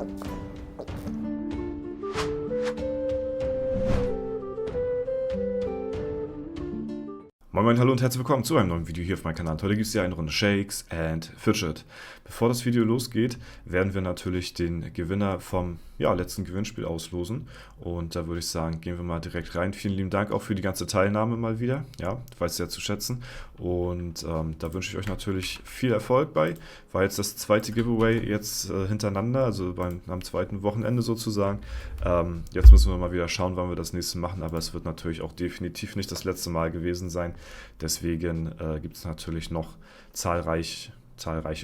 Moin Moin, hallo und herzlich willkommen zu einem neuen Video hier auf meinem Kanal. Heute gibt es hier eine Runde Shakes and Fidget. Bevor das Video losgeht, werden wir natürlich den Gewinner vom letzten Gewinnspiel auslosen. Und da würde ich sagen, gehen wir mal direkt rein. Vielen lieben Dank auch für die ganze Teilnahme mal wieder. Ja, weiß sehr zu schätzen. Und da wünsche ich euch natürlich viel Erfolg bei. War jetzt das zweite Giveaway jetzt hintereinander, also am zweiten Wochenende sozusagen. Jetzt müssen wir mal wieder schauen, wann wir das nächste machen. Aber es wird natürlich auch definitiv nicht das letzte Mal gewesen sein. Deswegen gibt es natürlich noch zahlreiche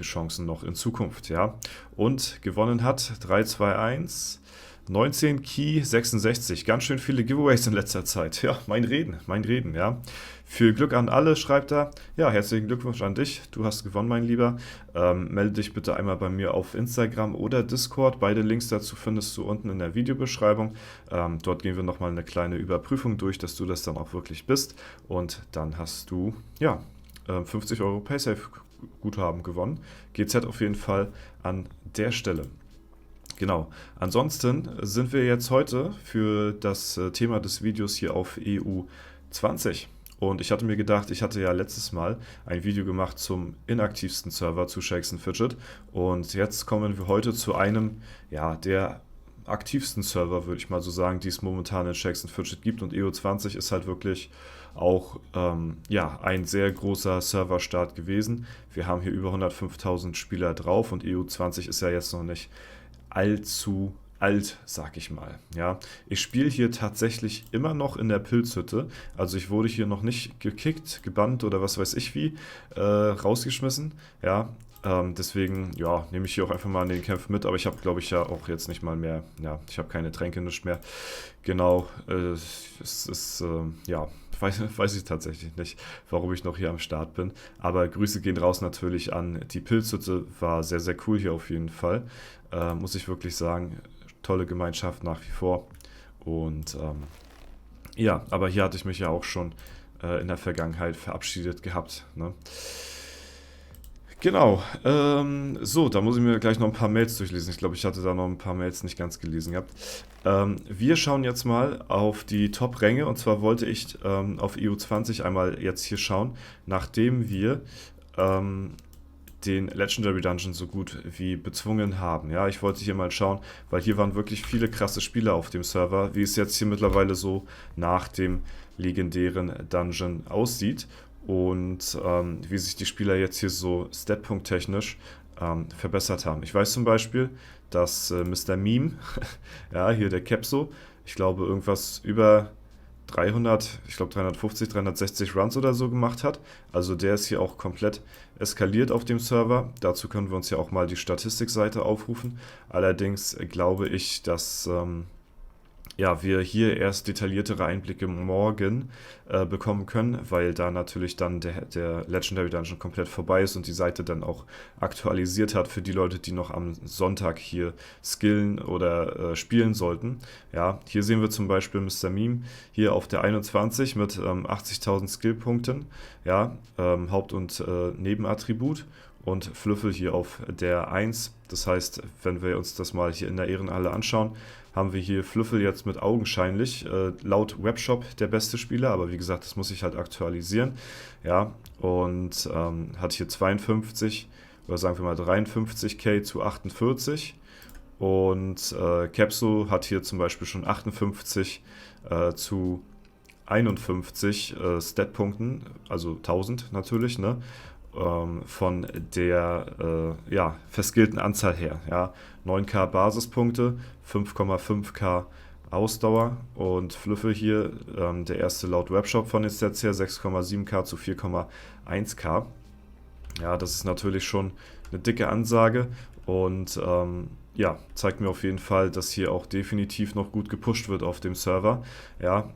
Chancen noch in Zukunft, ja. Und gewonnen hat 321 19 Key 66. Ganz schön viele Giveaways in letzter Zeit. Ja, mein Reden, ja. Viel Glück an alle, schreibt er. Ja, herzlichen Glückwunsch an dich. Du hast gewonnen, mein Lieber. Melde dich bitte einmal bei mir auf Instagram oder Discord. Beide Links dazu findest du unten in der Videobeschreibung. Dort gehen wir nochmal eine kleine Überprüfung durch, dass du das dann auch wirklich bist. Und dann hast du, 50 Euro Paysafe-Guthaben gewonnen. GZ auf jeden Fall an der Stelle. Genau. Ansonsten sind wir jetzt heute für das Thema des Videos hier auf EU20. Und ich hatte mir gedacht, ich hatte ja letztes Mal ein Video gemacht zum inaktivsten Server zu Shakes and Fidget. Und jetzt kommen wir heute zu einem, der aktivsten Server, würde ich mal so sagen, die es momentan in Shakes and Fidget gibt. Und EU20 ist halt wirklich auch ein sehr großer Serverstart gewesen. Wir haben hier über 105.000 Spieler drauf und EU20 ist ja jetzt noch nicht allzu alt, sag ich mal. Ja, ich spiele hier tatsächlich immer noch in der Pilzhütte. Also ich wurde hier noch nicht gekickt, gebannt oder was weiß ich wie, rausgeschmissen. Ja, deswegen, nehme ich hier auch einfach mal an den Kämpfen mit. Aber ich habe, glaube ich, ja auch jetzt nicht mal mehr, ich habe keine Tränke, nicht mehr. Genau, es ist, weiß ich tatsächlich nicht, warum ich noch hier am Start bin. Aber Grüße gehen raus natürlich an die Pilzhütte. War sehr, sehr cool hier auf jeden Fall. Muss ich wirklich sagen. Tolle Gemeinschaft nach wie vor. Und aber hier hatte ich mich ja auch schon in der Vergangenheit verabschiedet gehabt. Ne? Genau. So, da muss ich mir gleich noch ein paar Mails durchlesen. Ich glaube, ich hatte da noch ein paar Mails nicht ganz gelesen gehabt. Wir schauen jetzt mal auf die Top-Ränge. Und zwar wollte ich auf EU20 einmal jetzt hier schauen, nachdem wir den Legendary Dungeon so gut wie bezwungen haben. Ja, ich wollte hier mal schauen, weil hier waren wirklich viele krasse Spieler auf dem Server, wie es jetzt hier mittlerweile so nach dem legendären Dungeon aussieht und wie sich die Spieler jetzt hier so statpunkt-technisch verbessert haben. Ich weiß zum Beispiel, dass Mr. Meme, ja, hier der Kepso, ich glaube irgendwas über 350, 360 Runs oder so gemacht hat. Also der ist hier auch komplett eskaliert auf dem Server. Dazu können wir uns ja auch mal die Statistikseite aufrufen. Allerdings glaube ich, dass wir hier erst detailliertere Einblicke morgen bekommen können, weil da natürlich dann der Legendary Dungeon komplett vorbei ist und die Seite dann auch aktualisiert hat für die Leute, die noch am Sonntag hier skillen oder spielen sollten. Ja, hier sehen wir zum Beispiel Mr. Meme hier auf der 21 mit 80.000 Skillpunkten, ja, Haupt- und Nebenattribut. Und Flüffel hier auf der 1. Das heißt, wenn wir uns das mal hier in der Ehrenhalle anschauen, haben wir hier Flüffel jetzt mit augenscheinlich laut Webshop der beste Spieler, aber wie gesagt, das muss ich halt aktualisieren. Ja, und hat hier 52 oder sagen wir mal 53k zu 48. Und Kepso hat hier zum Beispiel schon 58 zu 51 Statpunkten, also 1000 natürlich, ne? Von der verskillten Anzahl her. Ja? 9k Basispunkte, 5,5k Ausdauer und Flüffel hier, der erste laut Webshop von den Stats her, 6,7k zu 4,1k. Ja, das ist natürlich schon eine dicke Ansage und zeigt mir auf jeden Fall, dass hier auch definitiv noch gut gepusht wird auf dem Server. Ja,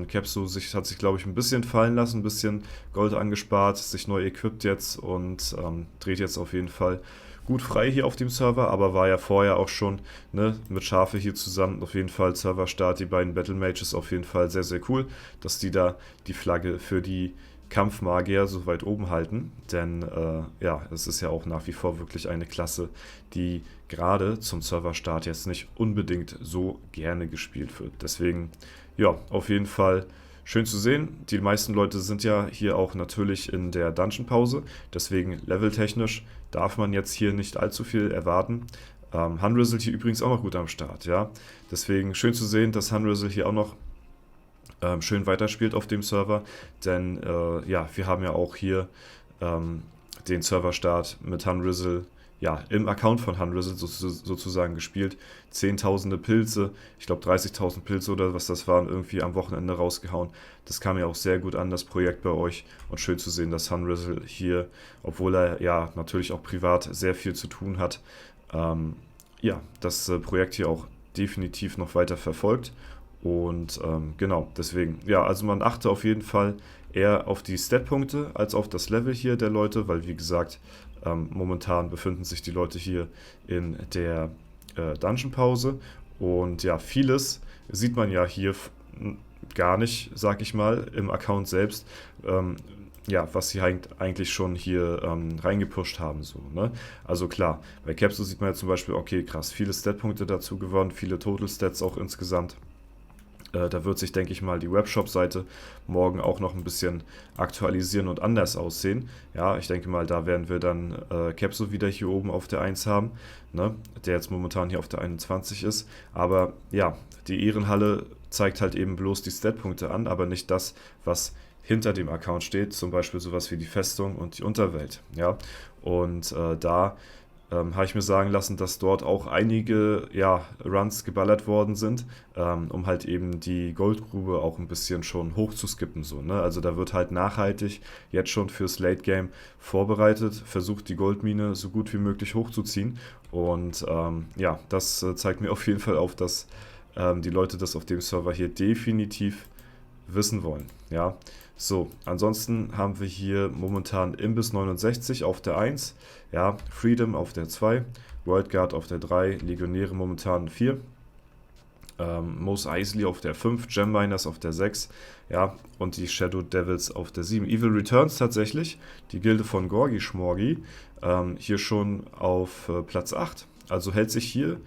Kepso hat sich, glaube ich, ein bisschen fallen lassen, ein bisschen Gold angespart, sich neu equipped jetzt und dreht jetzt auf jeden Fall gut frei hier auf dem Server, aber war ja vorher auch schon mit Schafe hier zusammen. Auf jeden Fall Serverstart, die beiden Battle Mages auf jeden Fall sehr, sehr cool, dass die da die Flagge für die Kampfmagier so weit oben halten, denn ja, es ist ja auch nach wie vor wirklich eine Klasse, die gerade zum Serverstart jetzt nicht unbedingt so gerne gespielt wird. Deswegen, ja, auf jeden Fall schön zu sehen. Die meisten Leute sind ja hier auch natürlich in der Dungeon-Pause, deswegen leveltechnisch darf man jetzt hier nicht allzu viel erwarten. Hunrizzle hier übrigens auch noch gut am Start, ja. Deswegen schön zu sehen, dass Hunrizzle hier auch noch schön weiterspielt auf dem Server, denn ja, wir haben ja auch hier den Serverstart mit Hunrizzle, ja, im Account von Hunrizzle sozusagen gespielt. Zehntausende Pilze, ich glaube 30.000 Pilze oder was das waren, irgendwie am Wochenende rausgehauen. Das kam ja auch sehr gut an, das Projekt bei euch. Und schön zu sehen, dass Hunrizzle hier, obwohl er ja natürlich auch privat sehr viel zu tun hat, ja, das Projekt hier auch definitiv noch weiter verfolgt. Und genau, deswegen, ja, also man achte auf jeden Fall eher auf die Stat-Punkte als auf das Level hier der Leute, weil wie gesagt, momentan befinden sich die Leute hier in der Dungeon-Pause. Und ja, vieles sieht man ja hier gar nicht, sag ich mal, im Account selbst. Ja, was sie eigentlich schon hier reingepusht haben. So, ne? Also klar, bei Capsule sieht man ja zum Beispiel, okay, krass, viele Stat-Punkte dazu gewonnen, viele Total-Stats auch insgesamt. Da wird sich, denke ich mal, die Webshop-Seite morgen auch noch ein bisschen aktualisieren und anders aussehen. Ja, ich denke mal, da werden wir dann Capsule wieder hier oben auf der 1 haben, ne? Der jetzt momentan hier auf der 21 ist. Aber ja, die Ehrenhalle zeigt halt eben bloß die Stat-Punkte an, aber nicht das, was hinter dem Account steht, zum Beispiel sowas wie die Festung und die Unterwelt. Ja, und da habe ich mir sagen lassen, dass dort auch einige ja, Runs geballert worden sind, um halt eben die Goldgrube auch ein bisschen schon hoch zu skippen. So, ne? Also da wird halt nachhaltig jetzt schon fürs Late Game vorbereitet, versucht die Goldmine so gut wie möglich hochzuziehen. Und ja, das zeigt mir auf jeden Fall auf, dass die Leute das auf dem Server hier definitiv wissen wollen. Ja, so, ansonsten haben wir hier momentan Imbiss 69 auf der 1, ja, Freedom auf der 2, World Guard auf der 3, Legionäre momentan 4, Mos Eisley auf der 5, Gem Miners auf der 6, ja, und die Shadow Devils auf der 7. Evil Returns tatsächlich, die Gilde von Gorgi Schmorgi, hier schon auf Platz 8, also hält sich hier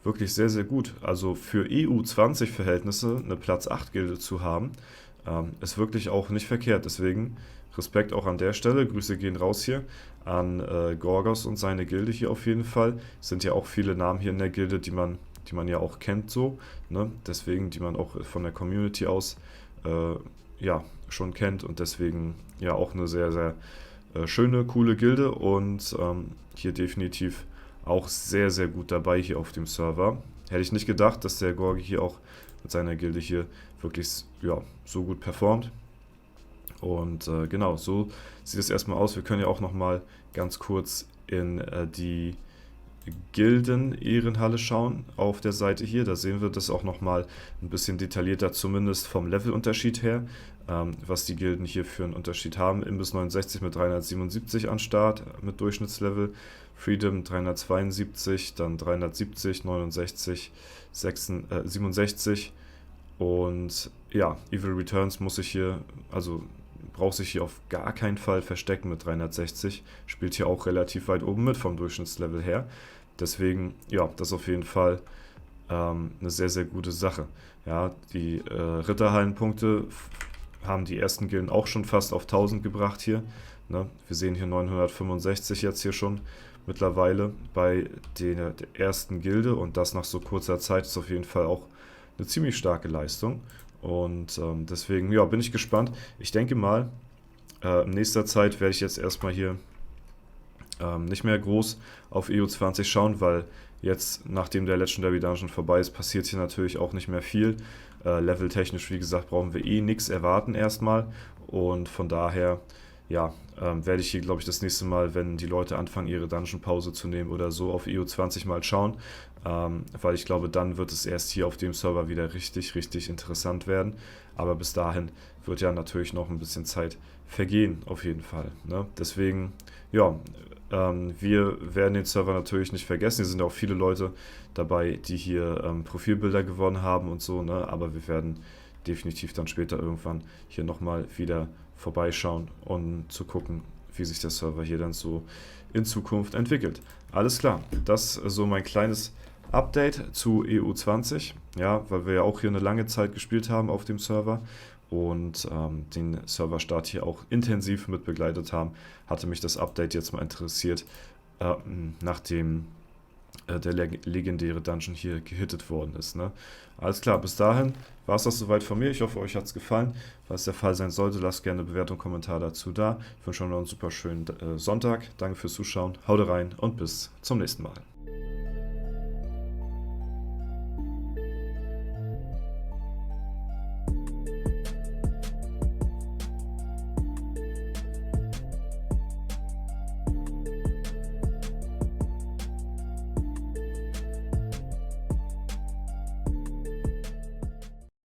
wirklich sehr, sehr gut. Also für EU20-Verhältnisse eine Platz 8 Gilde zu haben, ist wirklich auch nicht verkehrt. Deswegen Respekt auch an der Stelle. Grüße gehen raus hier an Gorgos und seine Gilde hier auf jeden Fall. Es sind ja auch viele Namen hier in der Gilde, die man ja auch kennt so. Ne? Deswegen, die man auch von der Community aus ja, schon kennt. Und deswegen ja auch eine sehr, sehr schöne, coole Gilde. Und hier definitiv auch sehr, sehr gut dabei hier auf dem Server. Hätte ich nicht gedacht, dass der Gorgi hier auch mit seiner Gilde hier wirklich ja, so gut performt. Und genau, so sieht es erstmal aus. Wir können ja auch nochmal ganz kurz in die Gilden-Ehrenhalle schauen auf der Seite hier. Da sehen wir das auch nochmal ein bisschen detaillierter, zumindest vom Levelunterschied her, was die Gilden hier für einen Unterschied haben. Imbiss 69 mit 377 an Start mit Durchschnittslevel, Freedom 372, dann 370, 69, 67 und ja, Evil Returns muss sich hier, also braucht sich hier auf gar keinen Fall verstecken mit 360, spielt hier auch relativ weit oben mit vom Durchschnittslevel her. Deswegen, ja, das ist auf jeden Fall eine sehr, sehr gute Sache. Ja, die Ritterhallenpunkte haben die ersten Gilden auch schon fast auf 1000 gebracht hier. Ne? Wir sehen hier 965 jetzt hier schon mittlerweile bei der ersten Gilde und das nach so kurzer Zeit ist auf jeden Fall auch eine ziemlich starke Leistung. Und deswegen, ja, bin ich gespannt. Ich denke mal, in nächster Zeit werde ich jetzt erstmal hier nicht mehr groß auf EU20 schauen, weil jetzt, nachdem der Legendary Dungeon vorbei ist, passiert hier natürlich auch nicht mehr viel. Leveltechnisch, wie gesagt, brauchen wir eh nichts erwarten erstmal. Und von daher, ja, werde ich hier, glaube ich, das nächste Mal, wenn die Leute anfangen, ihre Dungeon-Pause zu nehmen oder so, auf EU20 mal schauen. Weil ich glaube, dann wird es erst hier auf dem Server wieder richtig, richtig interessant werden. Aber bis dahin wird ja natürlich noch ein bisschen Zeit vergehen, auf jeden Fall. Ne? Deswegen, ja, wir werden den Server natürlich nicht vergessen. Hier sind auch viele Leute dabei, die hier Profilbilder gewonnen haben und so, ne? Aber wir werden definitiv dann später irgendwann hier nochmal wieder vorbeischauen und zu gucken, wie sich der Server hier dann so in Zukunft entwickelt. Alles klar, das ist so mein kleines Update zu EU20, ja, weil wir ja auch hier eine lange Zeit gespielt haben auf dem Server und den Serverstart hier auch intensiv mit begleitet haben, hatte mich das Update jetzt mal interessiert, nachdem der legendäre Dungeon hier gehittet worden ist. Ne? Alles klar, bis dahin war es das soweit von mir. Ich hoffe, euch hat es gefallen. Falls der Fall sein sollte, lasst gerne eine Bewertung, Kommentar dazu da. Ich wünsche euch noch einen super schönen Sonntag. Danke fürs Zuschauen. Haut rein und bis zum nächsten Mal.